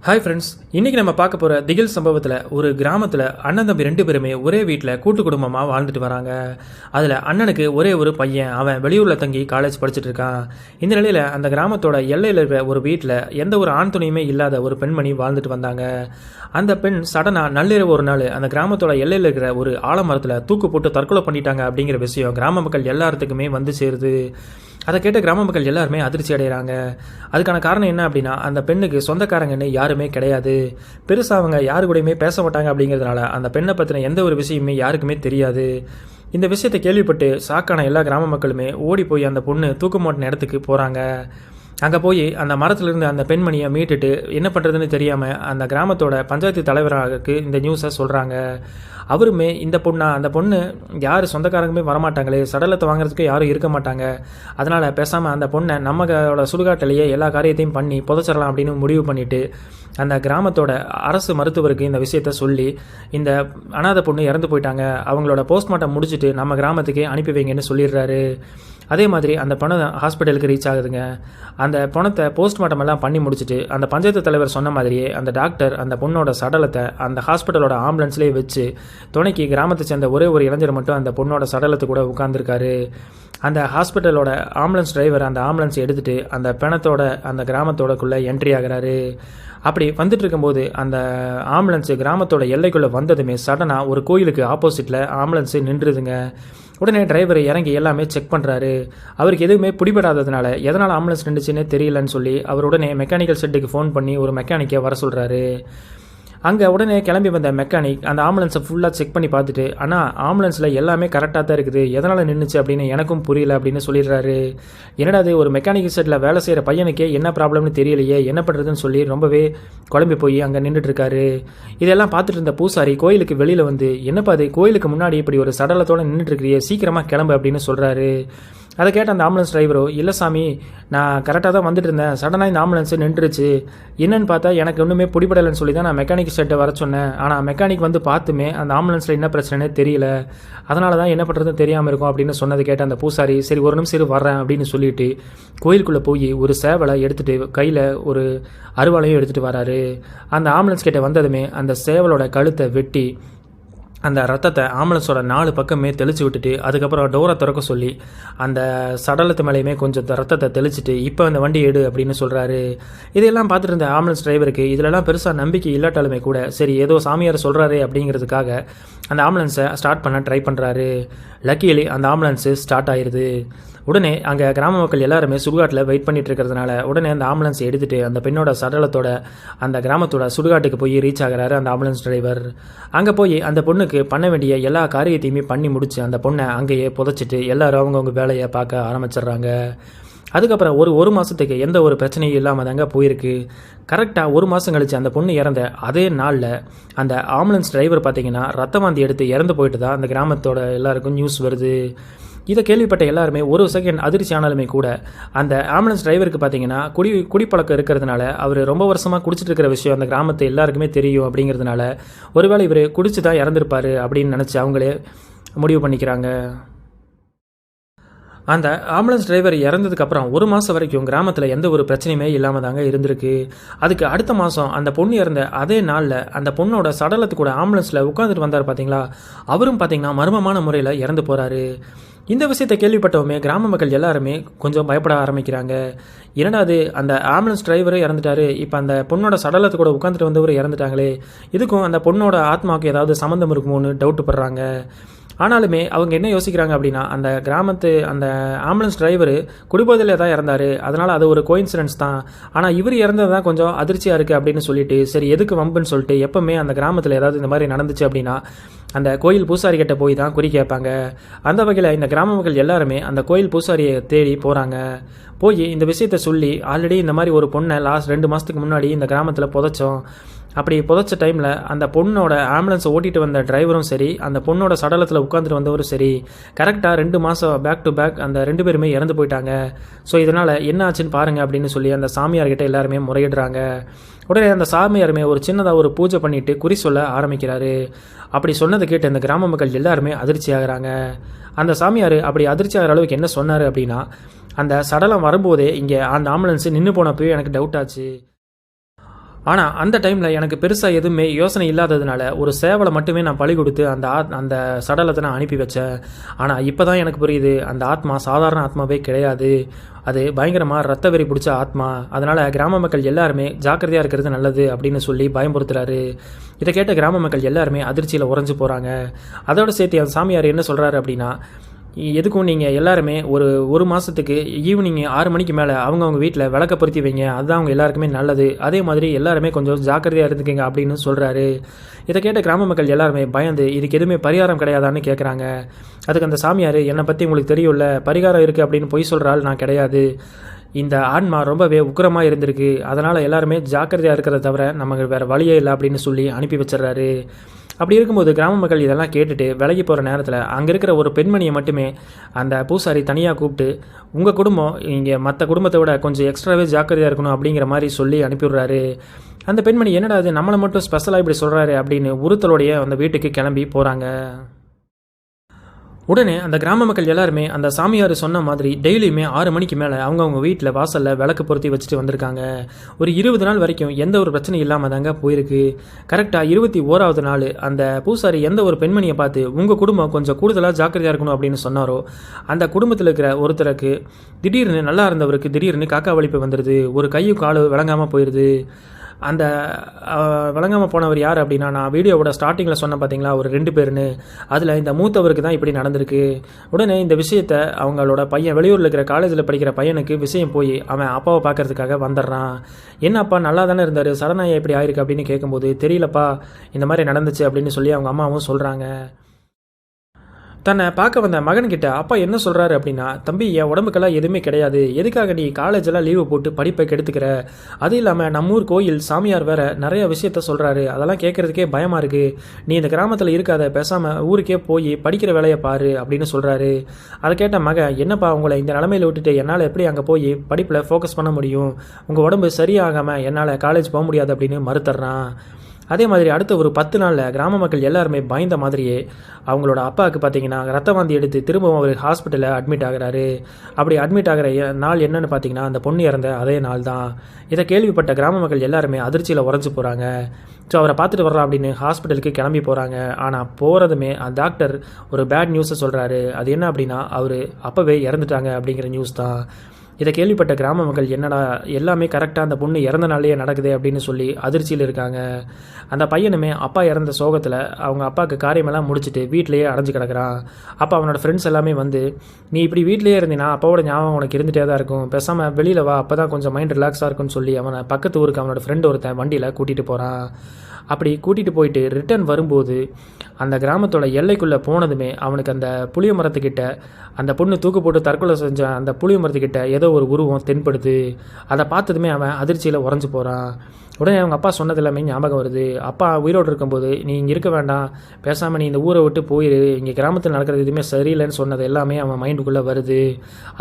Hi friends, இன்றைக்கி நம்ம பார்க்க போகிற திகில் சம்பவத்தில் ஒரு கிராமத்தில் அண்ணன் தம்பி 2 பேருமே ஒரே வீட்டில் கூட்டு குடும்பமாக வாழ்ந்துட்டு வராங்க. அதில் அண்ணனுக்கு ஒரே ஒரு பையன், அவன் வெளியூரில் தங்கி காலேஜ் படிச்சுட்டு இருக்கான். இந்த நிலையில் அந்த கிராமத்தோட எல்லையில் இருக்கிற ஒரு வீட்டில் எந்த ஒரு ஆண் துணையுமே இல்லாத ஒரு பெண்மணி வாழ்ந்துட்டு வந்தாங்க. அந்த பெண் சடனாக நள்ளிரவு ஒரு நாள் அந்த கிராமத்தோட எல்லையில் இருக்கிற ஒரு ஆலமரத்தில் தூக்கு போட்டு தற்கொலை பண்ணிட்டாங்க அப்படிங்கிற விஷயம் கிராம மக்கள் எல்லாத்துக்குமே வந்து சேருது. அதை கேட்ட கிராம மக்கள் எல்லாருமே அதிர்ச்சி அடைகிறாங்க. அதுக்கான காரணம் என்ன அப்படின்னா, அந்த பெண்ணுக்கு சொந்தக்காரங்கன்னு யாருமே கிடையாது. பெருசாக அவங்க யாரு கூடயுமே பேச மாட்டாங்க. அப்படிங்கிறதுனால அந்த பெண்ணை பற்றின எந்த ஒரு விஷயமே யாருக்குமே தெரியாது. இந்த விஷயத்தை கேள்விப்பட்டு சாக்கான எல்லா கிராம மக்களுமே ஓடி போய் அந்த பொண்ணு தூக்கு மாட்டின இடத்துக்கு போகிறாங்க. அங்கே போய் அந்த மரத்துலேருந்து அந்த பெண்மணியை மீட்டுட்டு என்ன பண்ணுறதுன்னு தெரியாமல் அந்த கிராமத்தோட பஞ்சாயத்து தலைவராக இந்த நியூஸை சொல்கிறாங்க. அவருமே இந்த அந்த பொண்ணு யார் சொந்தக்காரங்களுமே வரமாட்டாங்களே, சடலத்தை வாங்குறதுக்கு யாரும் இருக்க மாட்டாங்க, அதனால் பேசாமல் அந்த பொண்ணை நம்மளோட சுடுகாட்டிலேயே எல்லா காரியத்தையும் பண்ணி புதைச்சிடலாம் அப்படின்னு முடிவு பண்ணிவிட்டு அந்த கிராமத்தோட அரசு மருத்துவருக்கு இந்த விஷயத்த சொல்லி இந்த அனாதை பொண்ணு இறந்து போயிட்டாங்க, அவங்களோட போஸ்ட்மார்ட்டம் முடிச்சுட்டு நம்ம கிராமத்துக்கே அனுப்பி வைங்கன்னு சொல்லிடுறாரு. அதே மாதிரி அந்த பணம் ஹாஸ்பிட்டலுக்கு ரீச் ஆகுதுங்க. அந்த பணத்தை போஸ்ட்மார்ட்டம் எல்லாம் பண்ணி முடிச்சுட்டு அந்த பஞ்சாயத்து தலைவர் சொன்ன மாதிரியே அந்த டாக்டர் அந்த பொண்ணோட சடலத்தை அந்த ஹாஸ்பிட்டலோட ஆம்புலன்ஸ்லேயே வச்சு துணைக்கு கிராமத்தை சேர்ந்த ஒரே ஒரு இளைஞர் மட்டும் அந்த பொண்ணோட சடலத்தை கூட உட்கார்ந்துருக்காரு. அந்த ஹாஸ்பிட்டலோட ஆம்புலன்ஸ் டிரைவர் அந்த ஆம்புலன்ஸ் எடுத்துகிட்டு அந்த பிணத்தோட அந்த கிராமத்தோடக்குள்ளே என்ட்ரி ஆகிறாரு. அப்படி வந்துட்டு இருக்கும்போது அந்த ஆம்புலன்ஸு கிராமத்தோட எல்லைக்குள்ளே வந்ததுமே சடனாக ஒரு கோயிலுக்கு ஆப்போசிட்டில் ஆம்புலன்ஸு நின்றுதுங்க. உடனே டிரைவர் இறங்கி எல்லாமே செக் பண்ணுறாரு. அவருக்கு எதுவுமே பிடிபடாததுனால எதனால் ஆம்புலன்ஸ் நின்றுச்சுன்னே தெரியலன்னு சொல்லி அவர் உடனே மெக்கானிக்கல் ஷெட்டுக்கு ஃபோன் பண்ணி ஒரு மெக்கானிக்கை வர சொல்கிறாரு. அங்கே உடனே கிளம்பி வந்த மெக்கானிக் அந்த ஆம்புலன்ஸை ஃபுல்லாக செக் பண்ணி பார்த்துட்டு, ஆனால் ஆம்புலன்ஸில் எல்லாமே கரெக்டாக தான் இருக்குது, எதனால் நின்றுச்சு அப்படின்னு எனக்கும் புரியல அப்படின்னு சொல்லிடுறாரு. என்னடா அது, ஒரு மெக்கானிக் செட்டில் வேலை செய்கிற பையனுக்கே என்ன ப்ராப்ளம்னு தெரியலையே, என்ன பண்ணுறதுன்னு சொல்லி ரொம்பவே குழம்பி போய் அங்கே நின்றுட்டு இருக்காரு. இதெல்லாம் பார்த்துட்டு இருந்த பூசாரி கோயிலுக்கு வெளியில் வந்து, என்னப்பா அது, கோயிலுக்கு முன்னாடி இப்படி ஒரு சடலத்தோடு நின்றுட்டு இருக்கிறியே, சீக்கிரமாக கிளம்பு அப்படின்னு சொல்கிறாரு. அதை கேட்ட அந்த ஆம்புலன்ஸ் டிரைவரோ, இல்லை சாமி, நான் கரெக்டாக தான் வந்துட்டு இருந்தேன், சடனாக இந்த ஆம்புலன்ஸு நின்றுச்சு, என்னன்னு பார்த்தா எனக்கு ஒன்றுமே பிடிபடலைன்னு சொல்லி தான் நான் மெக்கானிக் செட்டை வர சொன்னேன், ஆனால் மெக்கானிக் வந்து பார்த்துமே அந்த ஆம்புலன்ஸில் என்ன பிரச்சனைனே தெரியல, அதனால தான் என்ன பண்ணுறதுன்னு தெரியாமல் இருக்கும் அப்படின்னு சொன்னது கேட்ட அந்த பூசாரி, சரி ஒரு நிமிஷம் வர்றேன் அப்படின்னு சொல்லிட்டு கோயிலுக்குள்ளே போய் ஒரு சேவலை எடுத்துகிட்டு கையில் ஒரு அருவாளையும் எடுத்துகிட்டு வராரு. அந்த ஆம்புலன்ஸ் கிட்ட வந்ததுமே அந்த சேவலோட கழுத்தை வெட்டி அந்த ரத்தத்தை ஆம்புலன்ஸோட 4 பக்கமே தெளித்து விட்டுட்டு அதுக்கப்புறம் டோரை திறக்க சொல்லி அந்த சடலத்து மேலேயுமே கொஞ்சம் ரத்தத்தை தெளிச்சுட்டு இப்போ அந்த வண்டி எடு அப்படின்னு சொல்கிறாரு. இதையெல்லாம் பார்த்துட்டு இருந்த ஆம்புலன்ஸ் டிரைவருக்கு இதிலெல்லாம் பெருசாக நம்பிக்கை இல்லாட்டாலுமே கூட சரி ஏதோ சாமியார் சொல்கிறாரு அப்படிங்கிறதுக்காக அந்த ஆம்புலன்ஸை ஸ்டார்ட் பண்ண ட்ரை பண்ணுறாரு. லக்கிலி அந்த ஆம்புலன்ஸு ஸ்டார்ட் ஆயிடுது. உடனே அங்கே கிராம மக்கள் எல்லாருமே சுடுகாட்டில் வெயிட் பண்ணிட்டு இருக்கிறதுனால உடனே அந்த ஆம்புலன்ஸை எடுத்துகிட்டு அந்த பெண்ணோட சடலத்தோட அந்த கிராமத்தோட சுடுகாட்டுக்கு போய் ரீச் ஆகிறாரு அந்த ஆம்புலன்ஸ் டிரைவர். அங்கே போய் அந்த பொண்ணுக்கு பண்ண வேண்டிய எல்லா காரியத்தையுமே பண்ணி முடிச்சு அந்த பொண்ணை அங்கேயே புதைச்சிட்டு எல்லாரும் அவங்கவுங்க வேலையை பார்க்க ஆரம்பிச்சிடுறாங்க. அதுக்கப்புறம் ஒரு மாதத்துக்கு எந்த ஒரு பிரச்சனையும் இல்லாமல் தாங்க போயிருக்கு. கரெக்டாக 1 மாதம் கழிச்சு அந்த பொண்ணு இறந்த அதே நாளில் அந்த ஆம்புலன்ஸ் டிரைவர் பார்த்தீங்கன்னா ரத்த வாந்தி எடுத்து இறந்து போயிட்டு தான் அந்த கிராமத்தோட எல்லாருக்கும் நியூஸ் வருது. இதை கேள்விப்பட்ட எல்லாருமே ஒரு செகண்ட் அதிர்ச்சி ஆனாலுமே கூட அந்த ஆம்புலன்ஸ் டிரைவருக்கு பார்த்தீங்கன்னா குடிப்பழக்கம் இருக்கிறதுனால அவர் ரொம்ப வருஷமாக குடிச்சிட்டு இருக்கிற விஷயம் அந்த கிராமத்தை எல்லாருக்குமே தெரியும். அப்படிங்கிறதுனால ஒருவேளை இவர் குடிச்சு தான் இறந்துருப்பார் அப்படின்னு நினச்சி அவங்களே முடிவு பண்ணிக்கிறாங்க. அந்த ஆம்புலன்ஸ் டிரைவர் இறந்ததுக்கப்புறம் 1 மாதம் வரைக்கும் கிராமத்தில் எந்த ஒரு பிரச்சனையுமே இல்லாமல் தாங்க இருந்திருக்கு. அதுக்கு அடுத்த மாதம் அந்த பொண்ணு இறந்த அதே நாளில் அந்த பொண்ணோட சடலத்து கூட ஆம்புலன்ஸில் உட்காந்துட்டு வந்தார் பார்த்தீங்களா, அவரும் பார்த்தீங்கன்னா மர்மமான முறையில் இறந்து போகிறாரு. இந்த விஷயத்தை கேள்விப்பட்டவுமே கிராம மக்கள் எல்லாருமே கொஞ்சம் பயப்பட ஆரம்பிக்கிறாங்க. என்னடா அது, அந்த ஆம்புலன்ஸ் டிரைவரே இறந்துட்டாரு, இப்போ அந்த பொண்ணோட சடலத்து கூட உட்காந்துட்டு வந்தவர் இறந்துட்டாங்களே, இதுக்கும் அந்த பொண்ணோட ஆத்மாவுக்கு ஏதாவது சம்மந்தம் இருக்குமோன்னு டவுட் படுறாங்க. ஆனாலுமே அவங்க என்ன யோசிக்கிறாங்க அப்படின்னா, அந்த கிராமத்து அந்த ஆம்புலன்ஸ் டிரைவர் குடிபோதையில் தான் இறந்தார், அதனால் அது ஒரு கோயின்சிடன்ஸ் தான், ஆனால் இவர் இறந்தது தான் கொஞ்சம் அதிர்ச்சியாக இருக்குது அப்படின்னு சொல்லிட்டு சரி எதுக்கு வம்புன்னு சொல்லிட்டு எப்போவுமே அந்த கிராமத்தில் ஏதாவது இந்த மாதிரி நடந்துச்சு அப்படின்னா அந்த கோயில் பூசாரிக்கிட்ட போய் தான் குறி கேட்பாங்க. அந்த வகையில் இந்த கிராம மக்கள் எல்லாருமே அந்த கோயில் பூசாரியை தேடி போகிறாங்க. போய் இந்த விஷயத்தை சொல்லி, ஆல்ரெடி இந்த மாதிரி ஒரு பொண்ணை லாஸ்ட் 2 மாதத்துக்கு முன்னாடி இந்த கிராமத்தில் புதைச்சோம், அப்படி புதைச்ச டைமில் அந்த பொண்ணோட ஆம்புலன்ஸை ஓட்டிகிட்டு வந்த டிரைவரும் சரி அந்த பொண்ணோட சடலத்தில் உட்காந்துட்டு வந்தவரும் சரி கரெக்டாக 2 மாதம் பேக் டு பேக் அந்த 2 பேருமே இறந்து போயிட்டாங்க. ஸோ இதனால் என்ன ஆச்சுன்னு பாருங்கள் அப்படின்னு சொல்லி அந்த சாமியார்கிட்ட எல்லாருமே முறையிடுறாங்க. உடனே அந்த சாமியாருமே ஒரு சின்னதாக ஒரு பூஜை பண்ணிவிட்டு குறி சொல்ல ஆரம்பிக்கிறாரு. அப்படி சொன்னதை கேட்டு அந்த கிராம மக்கள் எல்லாருமே அதிர்ச்சி ஆகிறாங்க. அந்த சாமியார் அப்படி அதிர்ச்சி ஆகிற அளவுக்கு என்ன சொன்னார் அப்படின்னா, அந்த சடலம் வரும்போதே இங்கே அந்த ஆம்புலன்ஸு நின்று போனப்போ எனக்கு டவுட் ஆச்சு, ஆனால் அந்த டைமில் எனக்கு பெருசாக எதுவுமே யோசனை இல்லாததுனால ஒரு சேவலை மட்டுமே நான் பலி கொடுத்து அந்த சடலத்தை நான் அனுப்பி வச்சேன். ஆனால் இப்போ தான் எனக்கு புரியுது, அந்த ஆத்மா சாதாரண ஆத்மாவே கிடையாது, அது பயங்கரமாக ரத்த வெறி பிடிச்ச ஆத்மா. அதனால் கிராம மக்கள் எல்லாருமே ஜாக்கிரதையாக இருக்கிறது நல்லது அப்படின்னு சொல்லி பயம்படுத்துகிறாரு. இதை கேட்ட கிராம மக்கள் எல்லாருமே அதிர்ச்சியில் உறைஞ்சு போகிறாங்க. அதோடு சேர்த்து அந்த சாமியார் என்ன சொல்கிறாரு அப்படின்னா, எதுக்கும் நீங்கள் எல்லாருமே ஒரு மாதத்துக்கு ஈவினிங் 6 மணிக்கு மேலே அவங்கவுங்க வீட்டில் விளக்க பொருத்தி வைங்க, அதுதான் அவங்க எல்லாருக்குமே நல்லது. அதே மாதிரி எல்லாருமே கொஞ்சம் ஜாக்கிரதையாக இருந்துக்கங்க அப்படின்னு சொல்கிறாரு. இதை கேட்ட கிராம மக்கள் எல்லாருமே பயந்து இதுக்கு எதுவுமே பரிகாரம் கிடையாதான்னு கேட்குறாங்க. அதுக்கு அந்த சாமியார், என்னை பற்றி உங்களுக்கு தெரியும்ல, பரிகாரம் இருக்குது அப்படின்னு பொய் சொல்கிறாள் நான் கிடையாது. இந்த ஆன்மா ரொம்பவே உக்கிரமாக இருந்திருக்கு, அதனால் எல்லாருமே ஜாக்கிரதையாக இருக்கிறத தவிர நமக்கு வேறு வழியே இல்லை அப்படின்னு சொல்லி அனுப்பி வச்சிடறாரு. அப்படி இருக்கும்போது கிராம மக்கள் இதெல்லாம் கேட்டுட்டு விலகி போகிற நேரத்தில் அங்கே இருக்கிற ஒரு பெண்மணியை மட்டுமே அந்த பூசாரி தனியாக கூப்பிட்டு, உங்கள் குடும்பம் இங்கே மற்ற குடும்பத்தை விட கொஞ்சம் எக்ஸ்ட்ராவே ஜாக்கிரதையாக இருக்கணும் அப்படிங்கிற மாதிரி சொல்லி அனுப்பிவிடுறாரு. அந்த பெண்மணி என்னடா அது நம்மளை மட்டும் ஸ்பெஷலாக இப்படி சொல்கிறாரு அப்படின்னு உறுத்தலோடைய அந்த வீட்டுக்கு கிளம்பி போகிறாங்க. உடனே அந்த கிராம மக்கள் எல்லாருமே அந்த சாமியார் சொன்ன மாதிரி டெய்லியுமே 6 மணிக்கு மேலே அவங்கவுங்க வீட்டில் வாசலில் விளக்கு பொருத்தி வச்சுட்டு வந்திருக்காங்க. ஒரு 20 நாள் வரைக்கும் எந்த ஒரு பிரச்சனையும் இல்லாமல் தாங்க போயிருக்கு. கரெக்டாக 21வது நாள் அந்த பூசாரி எந்த ஒரு பெண்மணியை பார்த்து உங்கள் குடும்பம் கொஞ்சம் கூடுதலாக ஜாக்கிரதையாக இருக்கணும் அப்படின்னு சொன்னாரோ, அந்த குடும்பத்தில் இருக்கிற ஒருத்தருக்கு திடீர்னு நல்லா இருந்தவருக்கு திடீர்னு காக்கா வலிப்பு வந்துடுது, ஒரு கையும் காலும் விளங்காமல் போயிடுது. அந்த விளங்காமல் போனவர் யார் அப்படின்னா, நான் வீடியோவோட ஸ்டார்டிங்கில் சொன்ன பார்த்தீங்களா ஒரு 2 பேர்னு, அதில் இந்த மூத்தவருக்கு தான் இப்படி நடந்திருக்கு. உடனே இந்த விஷயத்தை அவங்களோட பையன் வெளியூரில் இருக்கிற காலேஜில் படிக்கிற பையனுக்கு விஷயம் போய் அவன் அப்பாவை பார்க்கறதுக்காக வந்துடுறான். என்ன அப்பா நல்லா தானே இருந்தார், சடனாக எப்படி ஆயிருக்கு அப்படின்னு கேட்கும்போது, தெரியலப்பா இந்த மாதிரி நடந்துச்சு அப்படின்னு சொல்லி அவங்க அம்மாவும் சொல்கிறாங்க. தன்னை பார்க்க வந்த மகன்கிட்ட அப்பா என்ன சொல்கிறாரு அப்படின்னா, தம்பி என் உடம்புக்கெல்லாம் எதுவுமே கிடையாது, எதுக்காக நீ காலேஜெல்லாம் லீவு போட்டு படிப்பை கெடுத்துக்கிற, அது இல்லாமல் நம்ம ஊர் கோயில் சாமியார் வேற நிறைய விஷயத்த சொல்கிறாரு, அதெல்லாம் கேட்குறதுக்கே பயமாக இருக்குது, நீ இந்த கிராமத்தில் இருக்காத, பேசாமல் ஊருக்கே போய் படிக்கிற வேலையை பாரு அப்படின்னு சொல்கிறாரு. அதை கேட்ட மகன், என்னப்பா உங்களை இந்த நிலமையில் விட்டுட்டு என்னால் எப்படி அங்கே போய் படிப்பில் ஃபோக்கஸ் பண்ண முடியும், உங்கள் உடம்பு சரியாகாமல் என்னால் காலேஜ் போக முடியாது அப்படின்னு மறுத்துறான். அதே மாதிரி அடுத்த ஒரு 10 நாளில் கிராம மக்கள் எல்லாருமே பயந்த மாதிரியே அவங்களோட அப்பாவுக்கு பார்த்தீங்கன்னா ரத்த வாந்தி எடுத்து திரும்பவும் அவர் ஹாஸ்பிட்டலில் அட்மிட் ஆகிறாரு. அப்படி அட்மிட் ஆகிற நாள் என்னன்னு பார்த்தீங்கன்னா, அந்த பொண்ணு இறந்த அதே நாள் தான். இதை கேள்விப்பட்ட கிராம மக்கள் எல்லாருமே அதிர்ச்சியில் உறைஞ்சு போகிறாங்க. ஸோ அவரை பார்த்துட்டு வரலாம் அப்படின்னு ஹாஸ்பிட்டலுக்கு கிளம்பி போகிறாங்க. ஆனால் போகிறதுமே அந்த டாக்டர் ஒரு பேட் நியூஸை சொல்கிறாரு. அது என்ன அப்படின்னா, அவர் அப்போவே இறந்துட்டாங்க அப்படிங்கிற நியூஸ் தான். இதை கேள்விப்பட்ட கிராம மக்கள் என்னடா எல்லாமே கரெக்டாக அந்த பொண்ணு இறந்த நாளையே நடக்குது அப்படின்னு சொல்லி அதிர்ச்சியில் இருக்காங்க. அந்த பையனுமே அப்பா இறந்த சோகத்தில் அவங்க அப்பாவுக்கு காரியமெல்லாம் முடிச்சுட்டு வீட்டிலேயே அடைஞ்சு கிடக்கிறான். அப்போ அவனோட ஃப்ரெண்ட்ஸ் எல்லாமே வந்து, நீ இப்படி வீட்டிலேயே இருந்தீங்கன்னா அப்பாவோட ஞாபகம் உனக்கு இருந்துகிட்டே தான் இருக்கும், பேசாமல் வெளியில் வா, அப்போ தான் கொஞ்சம் மைண்ட் ரிலாக்ஸாக இருக்குன்னு சொல்லி அவனை பக்கத்து ஊருக்கு அவனோட ஃப்ரெண்டு ஒருத்தன் வண்டியில் கூட்டிகிட்டு போகிறான். அப்படி கூட்டிகிட்டு போயிட்டு ரிட்டர்ன் வரும்போது அந்த கிராமத்தோட எல்லைக்குள்ளே போனதுமே அவனுக்கு அந்த புளிய மரத்துக்கிட்ட அந்த பொண்ணு தூக்கு போட்டு தற்கொலை செஞ்ச அந்த புளிய மரத்துக்கிட்ட ஏதோ ஒரு உருவம் தென்படுது. அதை பார்த்ததுமே அவன் அதிர்ச்சியில் உறைஞ்சு போகிறான். உடனே அவங்க அப்பா சொன்னது எல்லாமே ஞாபகம் வருது. அப்பா உயிரோடு இருக்கும்போது நீ இங்கே இருக்க வேண்டாம், பேசாமல் நீ இந்த ஊரை விட்டு போயிரு, இங்கே கிராமத்தில் நடக்கிறது எதுவுமே சரியில்லைன்னு சொன்னது எல்லாமே அவன் மைண்டுக்குள்ளே வருது.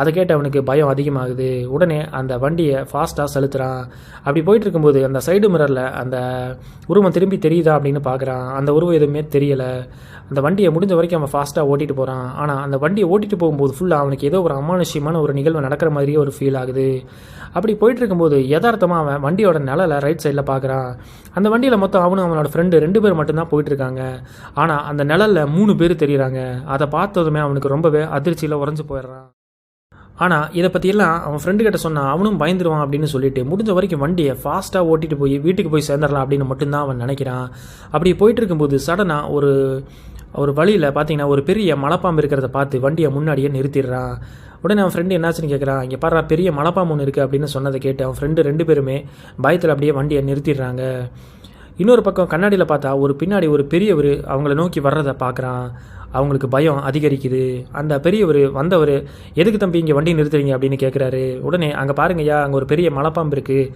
அதை கேட்டு அவனுக்கு பயம் அதிகமாகுது. உடனே அந்த வண்டியை ஃபாஸ்ட்டாக செலுத்துகிறான். அப்படி போயிட்டு இருக்கும்போது அந்த சைடு மிரரில் அந்த உருவம் திரும்பி தெரியுதா அப்படின்னு பார்க்குறான். அந்த உருவம் எதுவுமே தெரியலை. அந்த வண்டியை முடிஞ்ச வரைக்கும் அவன் ஃபாஸ்ட்டாக ஓட்டிகிட்டு போகிறான். ஆனால் அந்த வண்டியை ஓட்டிகிட்டு போகும்போது ஃபுல்லாக அவனுக்கு ஏதோ ஒரு அமானுஷ்யமான ஒரு நிகழ்வு நடக்கிற மாதிரியே ஒரு ஃபீல் ஆகுது. அப்படி போயிட்டு இருக்கும்போது யதார்த்தமாக அவன் வண்டியோட நிழலை ரைட் சைடில் பார்க்குறான். அந்த வண்டியில் மொத்தம் அவனும் அவனோட ஃப்ரெண்டு 2 பேர் மட்டும்தான் போயிட்டுருக்காங்க. ஆனால் அந்த நிழலில் 3 பேர் தெரியுறாங்க. அதை பார்த்ததுமே அவனுக்கு ரொம்பவே அதிர்ச்சியில் உறைஞ்சு போயிடுறான். ஆனால் இதை பற்றியெல்லாம் அவன் ஃப்ரெண்டுக்கிட்ட சொன்னான். அவனும் பயந்துருவான் அப்படின்னு சொல்லிட்டு முடிஞ்ச வரைக்கும் வண்டியை ஃபாஸ்ட்டாக ஓட்டிகிட்டு போய் வீட்டுக்கு போய் சேர்ந்துடலாம் அப்படின்னு மட்டும்தான் அவன் நினைக்கிறான். அப்படி போயிட்டு இருக்கும்போது சடனாக ஒரு வழியில் பார்த்தீங்கன்னா ஒரு பெரிய மலைப்பாம்பு இருக்கிறத பார்த்து வண்டியை முன்னாடியே நிறுத்திடுறான். உடனே அவன் ஃப்ரெண்டு என்னாச்சுன்னு கேட்குறான். இங்கே பாரு பெரிய மலைப்பாம்பு ஒன்று இருக்குது அப்படின்னு சொன்னதை கேட்டு அவன் ஃப்ரெண்டு 2 பேருமே பயத்தில் அப்படியே வண்டியை நிறுத்திடுறாங்க. இன்னொரு பக்கம் கண்ணாடியில் பார்த்தா பின்னாடி ஒரு பெரியவர் அவங்கள நோக்கி வர்றதை பார்க்குறான். அவங்களுக்கு பயம் அதிகரிக்குது. அந்த பெரியவர் வந்தவர், எதுக்கு தம்பி இங்கே வண்டி நிறுத்துறீங்க அப்படின்னு கேட்குறாரு. உடனே அங்கே பாருங்கய்யா, அங்கே ஒரு பெரிய மலைப்பாம்பு இருக்குது,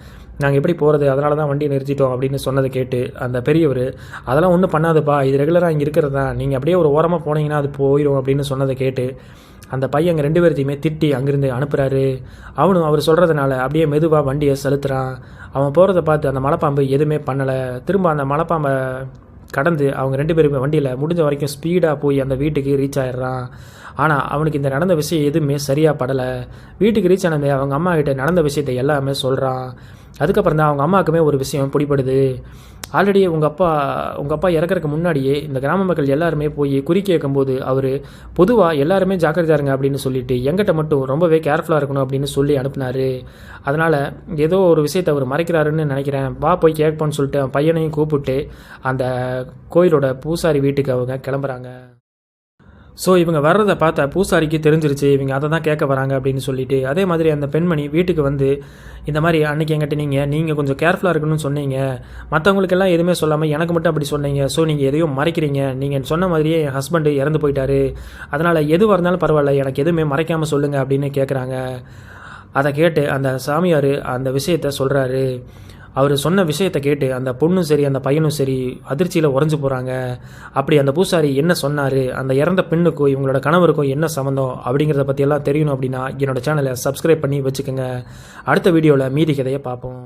நாங்கள் எப்படி போகிறது, அதனால தான் வண்டியை நிறுத்திட்டோம் அப்படின்னு சொன்னதை கேட்டு அந்த பெரியவர், அதெல்லாம் ஒன்றும் பண்ணாதுப்பா, இது ரெகுலராக இங்கே இருக்கிறது தான், நீங்கள் அப்படியே ஒரு ஓரமாக போனீங்கன்னா அது போயிடும் அப்படின்னு சொன்னதை கேட்டு அந்த பையன் 2 பேர்த்தையுமே திட்டி அங்கேருந்து அனுப்புகிறாரு. அவனும் அவர் சொல்கிறதுனால அப்படியே மெதுவாக வண்டியை செலுத்துகிறான். அவன் போகிறத பார்த்து அந்த மலைப்பாம்பு எதுவுமே பண்ணலை. திரும்ப அந்த மலைப்பாம்பை கடந்து அவங்க 2 பேருமே வண்டியில் முடிஞ்ச வரைக்கும் ஸ்பீடாக போய் அந்த வீட்டுக்கு ரீச் ஆகிடுறான். ஆனால் அவனுக்கு இந்த நடந்த விஷயம் எதுவுமே சரியாக படலை. வீட்டுக்கு ரீச் ஆனது அவங்க அம்மா கிட்ட நடந்த விஷயத்தை எல்லாமே சொல்கிறான். அதுக்கப்புறம் தான் அவங்க அம்மாவுக்குமே ஒரு விஷயம் பிடிப்படுது. ஆல்ரெடி உங்கள் அப்பா இறக்கறதுக்கு முன்னாடியே இந்த கிராம மக்கள் எல்லாருமே போய் குறி கேட்கும்போது அவர் பொதுவாக எல்லாருமே ஜாக்கிரதையா இருங்க அப்படின்னு சொல்லிட்டு எங்கிட்ட மட்டும் ரொம்பவே கேர்ஃபுல்லாக இருக்கணும் அப்படின்னு சொல்லி அனுப்புனாரு. அதனால் ஏதோ ஒரு விஷயத்தை அவர் மறைக்கிறாருன்னு நினைக்கிறேன், வா போய் கேட்போன்னு சொல்லிட்டு அவன் பையனையும் கூப்பிட்டு அந்த கோயிலோட பூசாரி வீட்டுக்கு அவங்க கிளம்புறாங்க. ஸோ இவங்க வர்றதை பார்த்தா பூசாரிக்கு தெரிஞ்சிருச்சு, இவங்க அதை தான் கேட்க வராங்க அப்படின்னு சொல்லிட்டு. அதே மாதிரி அந்த பெண்மணி வீட்டுக்கு வந்து இந்த மாதிரி அன்றைக்கி என்கிட்ட நீங்கள் கொஞ்சம் கேர்ஃபுல்லாக இருக்கணும்னு சொன்னீங்க, மற்றவங்களுக்கெல்லாம் எதுவுமே சொல்லாமல் எனக்கு மட்டும் அப்படி சொன்னீங்க, ஸோ நீங்கள் எதையும் மறைக்கிறீங்க, நீங்கள் சொன்ன மாதிரியே என் ஹஸ்பண்டு இறந்து போயிட்டாரு, அதனால் எதுவாக இருந்தாலும் பரவாயில்ல எனக்கு எதுவுமே மறைக்காமல் சொல்லுங்கள் அப்படின்னு கேட்குறாங்க. அதை கேட்டு அந்த சாமியார் அந்த விஷயத்த சொல்கிறாரு. அவர் சொன்ன விஷயத்தை கேட்டு அந்த பொண்ணும் சரி அந்த பையனும் சரி அதிர்ச்சியில் உறைஞ்சு போகிறாங்க. அப்படி அந்த பூசாரி என்ன சொன்னார், அந்த இறந்த பெண்ணுக்கும் இவங்களோட கணவருக்கும் என்ன சம்மந்தம் அப்படிங்கிறத பற்றியெல்லாம் தெரியணும் அப்படின்னா என்னோடய சேனலை சப்ஸ்கிரைப் பண்ணி வச்சுக்கோங்க. அடுத்த வீடியோவில் மீதி கதையை பார்ப்போம்.